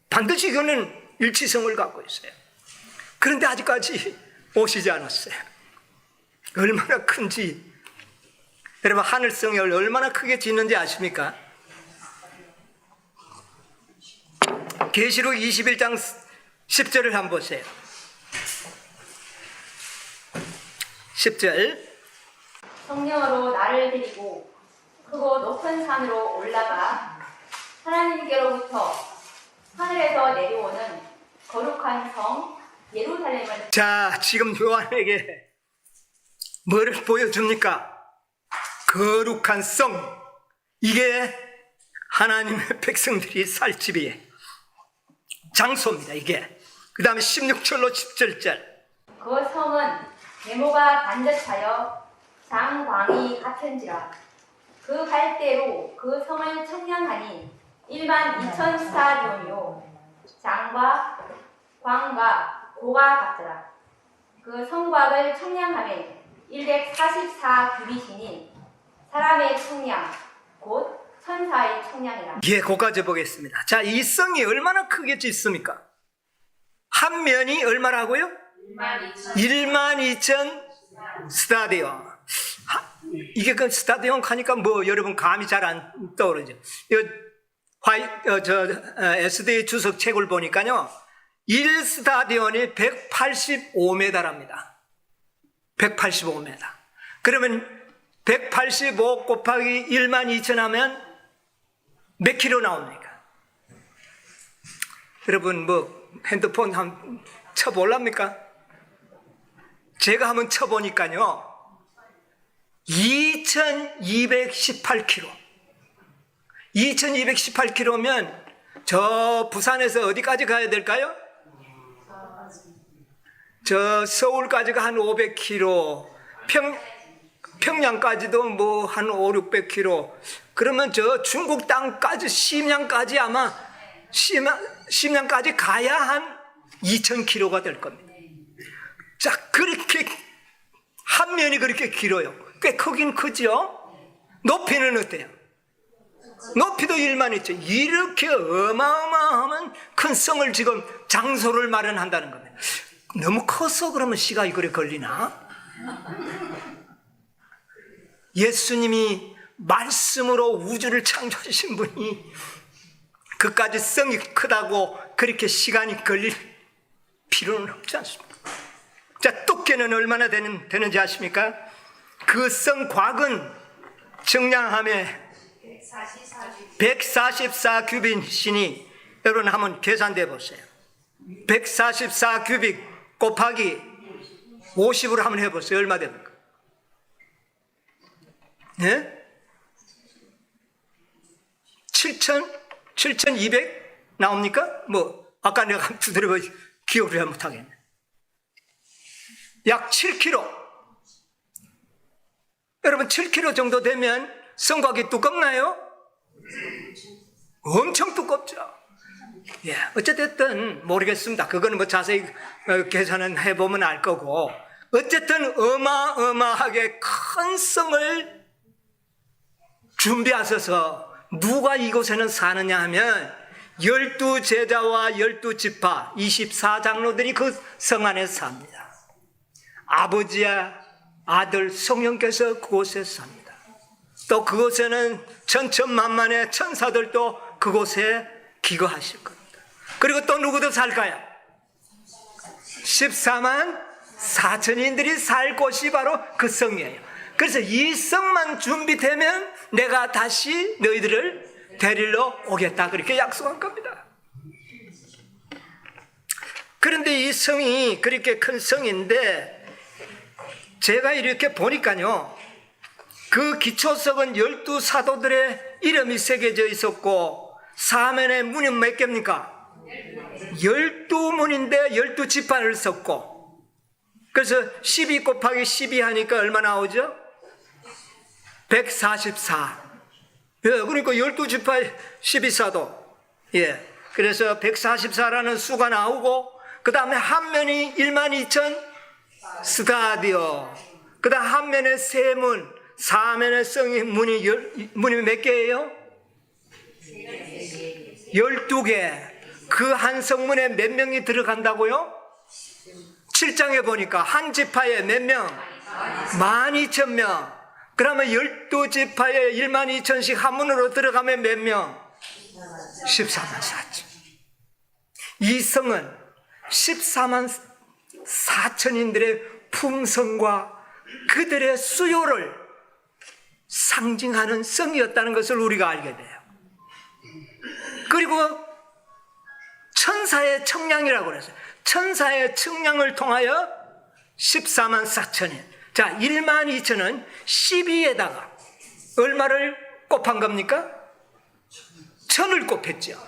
반드시 이거는 일치성을 갖고 있어요. 그런데 아직까지 오시지 않았어요. 얼마나 큰지, 여러분 하늘성을 얼마나 크게 짓는지 아십니까? 계시록 21장 10절을 한번 보세요. 10절. 성령으로 나를 데리고 크고 높은 산으로 올라가 하나님께로부터 하늘에서 내려오는 거룩한 성 예루살렘을. 자, 지금 요한에게 뭐를 보여줍니까? 거룩한 성. 이게 하나님의 백성들이 살 집이에요. 장소입니다, 이게. 그 다음에 16절로 17절. 그 성은 네모가 반듯하여 장광이 같은지라. 그 갈대로 그 성을 청량하니 12,000스타디온이요 장과 광과 고가 같더라. 그 성곽을 청량함에 144규빗이니 사람의 청량 곧 천사의 청량이라. 예, 거기까지 보겠습니다. 자, 이 성이 얼마나 크게 짓습니까? 한 면이 얼마라고요? 12,000 스타디온. 이게 그 스타디온 하니까 뭐 여러분 감이 잘 안 떠오르죠. SD 주석 책을 보니까요, 1스타디온이 185m랍니다. 185m. 그러면 185 곱하기 12,000 하면 몇 킬로 나옵니까? 여러분 뭐 핸드폰 한번 쳐볼랍니까? 제가 한번 쳐보니까요, 2218km. 2218km면 저 부산에서 어디까지 가야 될까요? 저 서울까지가 한 500km, 평양까지도 뭐 한 5, 600km. 그러면 저 중국 땅까지, 심양까지 아마 심양까지 가야 한 2000km가 될 겁니다. 자, 그렇게 한 면이 그렇게 길어요. 꽤 크긴 크죠? 높이는 어때요? 높이도 12,000. 이렇게 어마어마한 큰 성을 지금 장소를 마련한다는 겁니다. 너무 커서 그러면 시간이 그래 걸리나? 예수님이 말씀으로 우주를 창조하신 분이 그까지 성이 크다고 그렇게 시간이 걸릴 필요는 없지 않습니까? 자, 두께는 얼마나 되는지 아십니까? 그 성곽은 정량함에 144규빗이니 여러분 한번 계산해 보세요. 144규빗 곱하기 50으로 한번 해보세요. 얼마 됩니까? 네? 7,200? 나옵니까? 뭐 아까 내가 두드려 기억을 잘 못하겠네. 약 7kg. 여러분 7kg 정도 되면 성곽이 두껍나요? 엄청 두껍죠. 예, 어쨌든 모르겠습니다. 그거는 뭐 자세히 계산은 해보면 알 거고, 어쨌든 어마어마하게 큰 성을 준비하셔서 누가 이곳에는 사느냐 하면 12제자와 12지파 24장로들이 그 성 안에 삽니다. 아버지와 아들 성령께서 그곳에 삽니다. 또 그곳에는 천천만만의 천사들도 그곳에 기거하실 겁니다. 그리고 또 누구도 살까요? 14만 4천인들이 살 곳이 바로 그 성이에요. 그래서 이 성만 준비되면 내가 다시 너희들을 데리러 오겠다, 그렇게 약속한 겁니다. 그런데 이 성이 그렇게 큰 성인데 제가 이렇게 보니까요, 그 기초석은 12사도들의 이름이 새겨져 있었고 사면의 문은 몇 개입니까? 12문인데 12지파를 썼고, 그래서 12 곱하기 12 하니까 얼마 나오죠? 144. 예, 그러니까 12지파 12사도. 예, 그래서 144라는 수가 나오고, 그 다음에 한 면이 12,000 스타디오. 그 다음 한 면에 세 문, 사면의 성이 문이 몇 개예요? 12개. 그 한 성문에 몇 명이 들어간다고요? 7장에 보니까 한 지파에 몇 명? 12,000명. 그러면 12지파에 12,000씩 한 문으로 들어가면 몇 명? 14만 4천. 이 성은 14만 4천인들의 품성과 그들의 수요를 상징하는 성이었다는 것을 우리가 알게 돼요. 그리고 천사의 청량이라고 그랬어요. 천사의 청량을 통하여 14만 4천인. 자, 12,000은 12에다가 얼마를 곱한 겁니까? 1000을 곱했죠.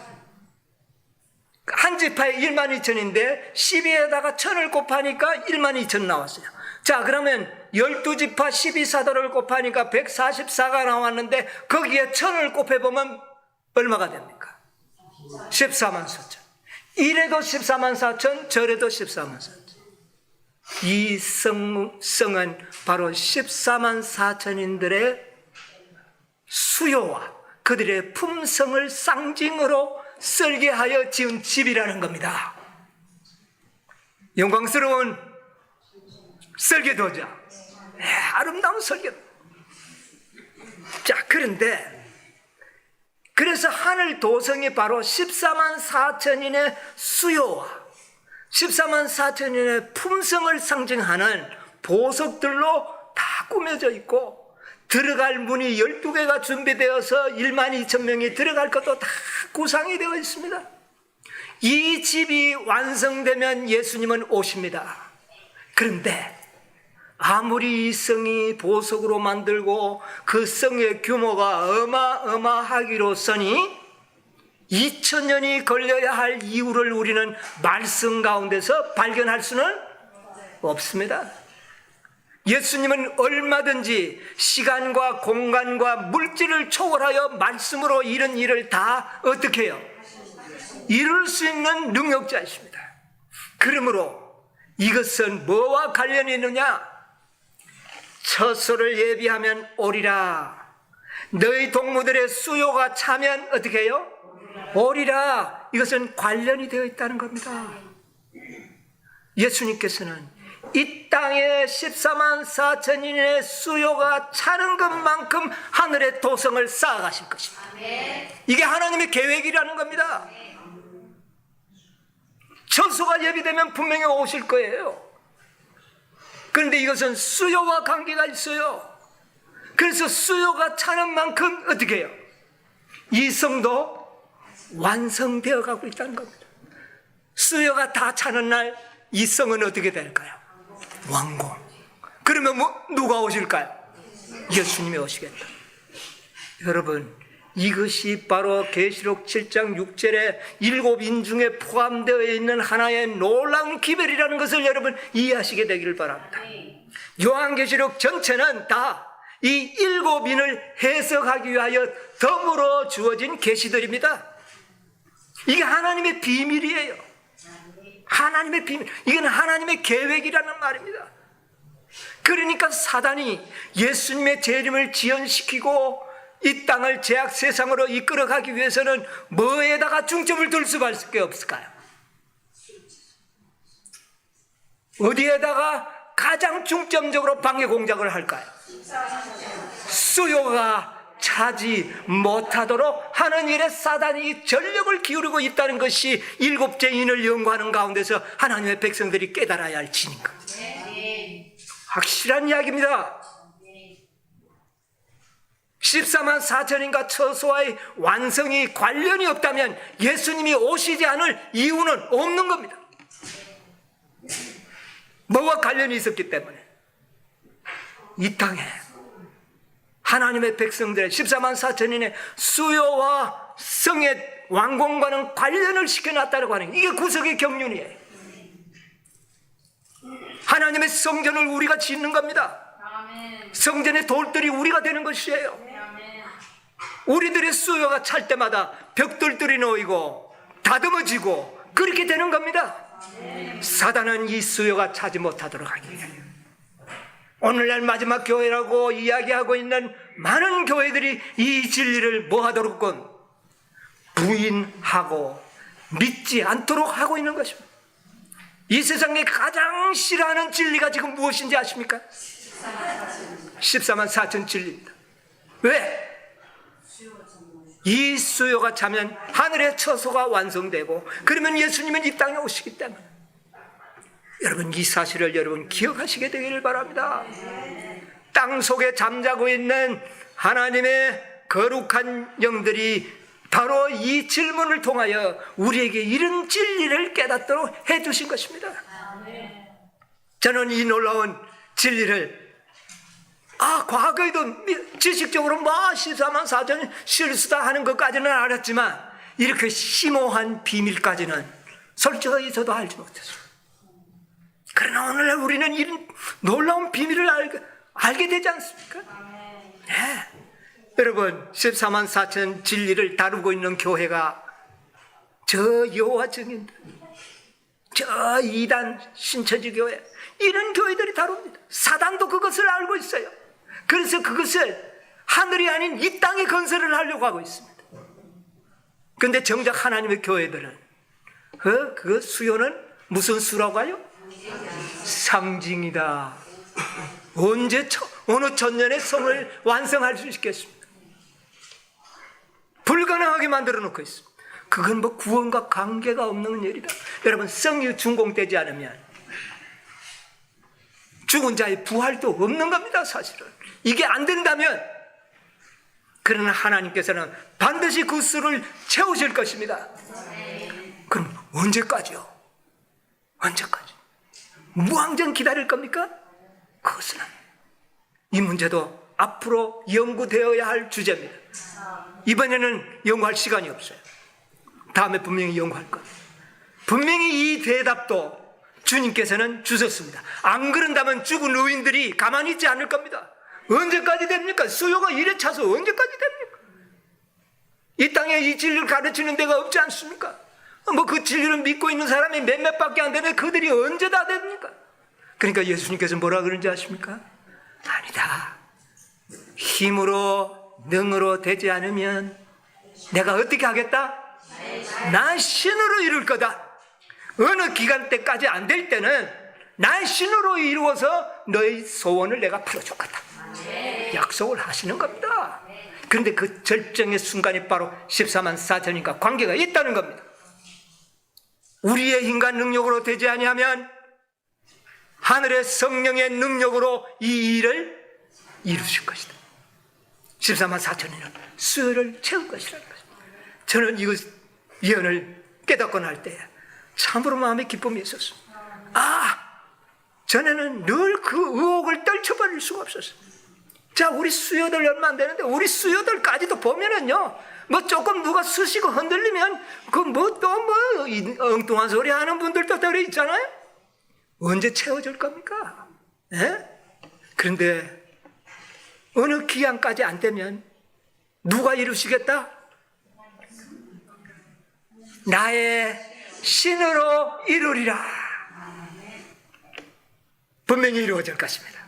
한 지파에 12,000인데 12에다가 1000을 곱하니까 12,000 나왔어요. 자, 그러면 12지파 12사도를 곱하니까 144가 나왔는데 거기에 1000을 곱해보면 얼마가 됩니까? 14만 4천. 이래도 14만 4천, 저래도 14만 4천. 이 성은 바로 14만 4천인들의 수요와 그들의 품성을 상징으로 설계하여 지은 집이라는 겁니다. 영광스러운 설계도죠. 아름다운 설계도. 자, 그런데 그래서 하늘 도성이 바로 14만 4천인의 수요와 14만 4천인의 품성을 상징하는 보석들로 다 꾸며져 있고, 들어갈 문이 12개가 준비되어서 12,000명이 들어갈 것도 다 구상이 되어 있습니다. 이 집이 완성되면 예수님은 오십니다. 그런데 아무리 이 성이 보석으로 만들고 그 성의 규모가 어마어마하기로서니 2000년이 걸려야 할 이유를 우리는 말씀 가운데서 발견할 수는 없습니다. 예수님은 얼마든지 시간과 공간과 물질을 초월하여 말씀으로 이런 일을 다 어떻게 해요? 이룰 수 있는 능력자이십니다. 그러므로 이것은 뭐와 관련이 있느냐? 처소를 예비하면 오리라. 너희 동무들의 수요가 차면 어떻게 해요? 오리라. 이것은 관련이 되어 있다는 겁니다. 예수님께서는 이 땅에 14만 4천인의 수요가 차는 것만큼 하늘의 도성을 쌓아가실 것입니다. 이게 하나님의 계획이라는 겁니다. 처소가 예비되면 분명히 오실 거예요. 그런데 이것은 수요와 관계가 있어요. 그래서 수요가 차는 만큼 어떻게 해요? 이 성도 완성되어 가고 있다는 겁니다. 수요가 다 차는 날 이 성은 어떻게 될까요? 완공. 그러면 누가 오실까요? 예수님이 오시겠다. 여러분, 이것이 바로 계시록 7장 6절에 7인 중에 포함되어 있는 하나의 놀라운 기별이라는 것을 여러분 이해하시게 되기를 바랍니다. 요한계시록 전체는 다 이 7인을 해석하기 위하여 더불어 주어진 계시들입니다. 이게 하나님의 비밀이에요. 하나님의 비밀. 이건 하나님의 계획이라는 말입니다. 그러니까 사단이 예수님의 재림을 지연시키고 이 땅을 죄악 세상으로 이끌어가기 위해서는 뭐에다가 중점을 둘 수밖에 없을까요? 어디에다가 가장 중점적으로 방해 공작을 할까요? 수요가 차지 못하도록 하는 일에 사단이 전력을 기울이고 있다는 것이 7째 인을 연구하는 가운데서 하나님의 백성들이 깨달아야 할 진인 겁니다. 확실한 이야기입니다. 14만 4천인가 처소와의 완성이 관련이 없다면 예수님이 오시지 않을 이유는 없는 겁니다. 뭐와 관련이 있었기 때문에 이 땅에 하나님의 백성들의 14만 4천인의 수요와 성의 완공과는 관련을 시켜놨다고 하는 이게 구속의 경륜이에요. 하나님의 성전을 우리가 짓는 겁니다. 성전의 돌들이 우리가 되는 것이에요. 우리들의 수요가 찰 때마다 벽돌들이 놓이고 다듬어지고 그렇게 되는 겁니다. 사단은 이 수요가 차지 못하도록 하기 위하여 오늘날 마지막 교회라고 이야기하고 있는 많은 교회들이 이 진리를 뭐하도록건 부인하고 믿지 않도록 하고 있는 것입니다. 이 세상에 가장 싫어하는 진리가 지금 무엇인지 아십니까? 14만 4천 진리입니다. 왜? 이 수요가 차면 하늘의 처소가 완성되고 그러면 예수님은 이 땅에 오시기 때문에 여러분 이 사실을 여러분 기억하시게 되기를 바랍니다. 땅 속에 잠자고 있는 하나님의 거룩한 영들이 바로 이 질문을 통하여 우리에게 이런 진리를 깨닫도록 해주신 것입니다. 저는 이 놀라운 진리를 과거에도 지식적으로 14만 4천 실수다 하는 것까지는 알았지만 이렇게 심오한 비밀까지는 솔직하게 저도 알지 못했어요. 그러나 오늘날 우리는 이런 놀라운 비밀을 알게 되지 않습니까? 네. 여러분 14만 4천 진리를 다루고 있는 교회가 저 여호와 증인들, 저 이단 신천지 교회 이런 교회들이 다룹니다. 사단도 그것을 알고 있어요. 그래서 그것을 하늘이 아닌 이 땅에 건설을 하려고 하고 있습니다. 그런데 정작 하나님의 교회들은 그 수요는 무슨 수라고 하요? 상징이다. 언제 어느 천년의 성을 완성할 수 있겠습니까? 불가능하게 만들어 놓고 있습니다. 그건 뭐 구원과 관계가 없는 일이다. 여러분 성이 준공되지 않으면 죽은 자의 부활도 없는 겁니다. 사실은 이게 안 된다면 그러나 하나님께서는 반드시 그 수를 채우실 것입니다. 그럼 언제까지요? 언제까지? 무한정 기다릴 겁니까? 그것은 이 문제도 앞으로 연구되어야 할 주제입니다. 이번에는 연구할 시간이 없어요. 다음에 분명히 연구할 거예요. 분명히 이 대답도 주님께서는 주셨습니다. 안 그런다면 죽은 의인들이 가만히 있지 않을 겁니다. 언제까지 됩니까? 수요가 이래 차서 언제까지 됩니까? 이 땅에 이 진리를 가르치는 데가 없지 않습니까? 뭐 그 진리를 믿고 있는 사람이 몇몇 밖에 안 되는데 그들이 언제 다 됩니까? 그러니까 예수님께서 뭐라 그런지 아십니까? 아니다. 힘으로 능으로 되지 않으면 내가 어떻게 하겠다? 나 신으로 이룰 거다. 어느 기간 때까지 안 될 때는 나의 신으로 이루어서 너의 소원을 내가 풀어줄 거다. 약속을 하시는 겁니다. 그런데 그 절정의 순간이 바로 14만 4천인과 관계가 있다는 겁니다. 우리의 인간 능력으로 되지 아니하면 하늘의 성령의 능력으로 이 일을 이루실 것이다. 14만 4천이는 수요를 채울 것이라는 것입니다. 저는 이거 예언을 깨닫고 날 때 참으로 마음에 기쁨이 있었습니다. 전에는 늘 그 의혹을 떨쳐버릴 수가 없었어요. 자, 우리 수요들 얼마 안 되는데 우리 수요들까지도 보면은요, 뭐 조금 누가 쓰시고 흔들리면 그 뭐 또 뭐 엉뚱한 소리 하는 분들도 들어 있잖아요. 언제 채워줄 겁니까? 예? 그런데 어느 기한까지 안 되면 누가 이루시겠다? 나의 신으로 이루리라. 분명히 이루어질 것입니다.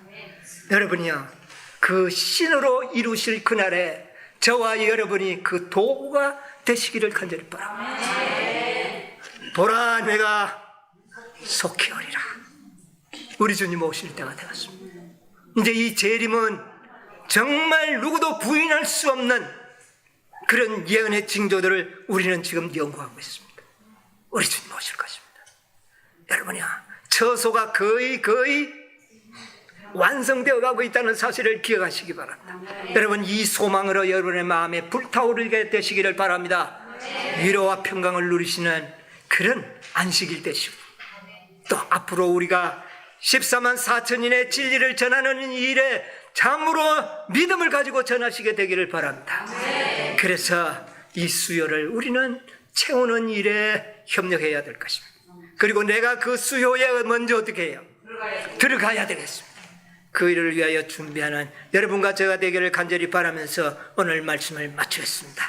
여러분이요, 그 신으로 이루실 그날에 저와 여러분이 그 도구가 되시기를 간절히 바랍니다. 보라, 내가 속히 오리라. 우리 주님 오실 때가 되었습니다. 이제 이 재림은 정말 누구도 부인할 수 없는 그런 예언의 징조들을 우리는 지금 연구하고 있습니다. 우리 주님 오실 것입니다. 여러분이요, 처소가 거의 완성되어 가고 있다는 사실을 기억하시기 바랍니다. 여러분, 이 소망으로 여러분의 마음에 불타오르게 되시기를 바랍니다. 위로와 평강을 누리시는 그런 안식일 되시고, 또 앞으로 우리가 14만 4천인의 진리를 전하는 일에 참으로 믿음을 가지고 전하시게 되기를 바랍니다. 그래서 이 수요를 우리는 채우는 일에 협력해야 될 것입니다. 그리고 내가 그 수요에 먼저 어떻게 해요? 들어가야 되겠습니다. 그 일을 위하여 준비하는 여러분과 제가 되기를 간절히 바라면서 오늘 말씀을 마치겠습니다.